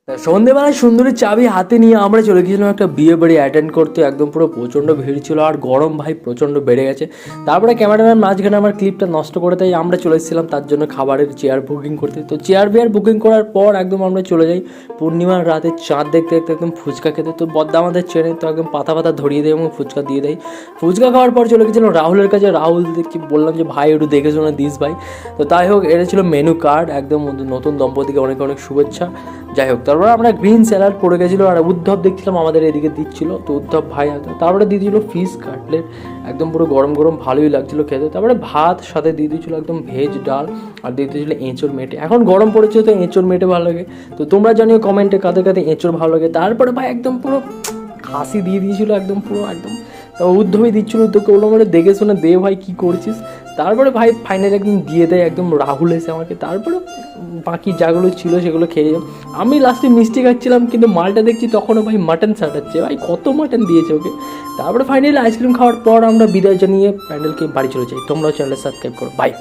সন্ধেবেলায় সুন্দরীর চাবি হাতে নিয়ে আমরা চলে গিয়েছিলাম একটা বিয়ে বাড়ি অ্যাটেন্ড করতে। একদম পুরো প্রচণ্ড ভিড় ছিল আর গরম ভাই প্রচণ্ড বেড়ে গেছে। তারপরে ক্যামেরাম্যান মাঝখানে আমার ক্লিপটা নষ্ট করে তাই আমরা চলে এসেছিলাম তার জন্য খাবারের চেয়ার বুকিং করতে। তো চেয়ার বেয়ার বুকিং করার পর একদম আমরা চলে যাই পূর্ণিমার রাতে চাঁদ দেখতে দেখতে একদম ফুচকা খেতে। তো বদ্দা আমাদের চেনে, তো একদম পাতা পাতা ধরিয়ে দেয় এবং ফুচকা দিয়ে দেয়। ফুচকা খাওয়ার পর চলে গেছিলাম রাহুলের কাছে। রাহুল দেখি বললাম যে ভাই একটু দেখে শুনে দিস ভাই। তো তাই হোক, এটা ছিল মেনু কার্ড। একদম নতুন দম্পতিকে অনেক অনেক শুভেচ্ছা। যাই হোক, তারপরে আমরা গ্রিন স্যালাড পড়ে গেছিলো আর উদ্ধব দেখছিলাম আমাদের এদিকে দিচ্ছিলো। তো উদ্ধব ভাই তারপরে দিয়ে দিয়েছিলো ফিশ কাটলেট, একদম পুরো গরম গরম, ভালোই লাগছিলো খেতে। তারপরে ভাত সাথে দিয়ে দিয়েছিলো একদম ভেজ ডাল, আর দিয়ে দিয়েছিলো এঁচোড় মেটে। এখন গরম পড়েছে তো এঁচোড় মেটে ভালো লাগে। তো তোমরা জানিও কমেন্টে কাদের কাদের এঁচোড় ভালো লাগে। তারপরে ভাই একদম পুরো খাসি দিয়ে দিয়েছিলো একদম পুরো একদম। তারপর উদ্ধবই দিচ্ছিলো, তোকে বললাম মানে দেখে শুনে দে ভাই, কী করছিস। তারপরে ভাই ফাইনালি একদম দিয়ে দেয় একদম রাহুল এসে আমাকে। তারপরে বাকি যাগুলো ছিল সেগুলো খেয়ে যাও। আমি লাস্টে মিষ্টি খাচ্ছিলাম, কিন্তু মালটা দেখছি তখনও ভাই মাটন সাটাচ্ছে। ভাই কত মাটন দিয়েছে ওকে। তারপরে ফাইনালি আইসক্রিম খাওয়ার পর আমরা বিদায় জানিয়ে প্যান্ডেলকে বাড়ি চলে যাই। তোমরাও চ্যানেলটা সাবস্ক্রাইব করো। বাই।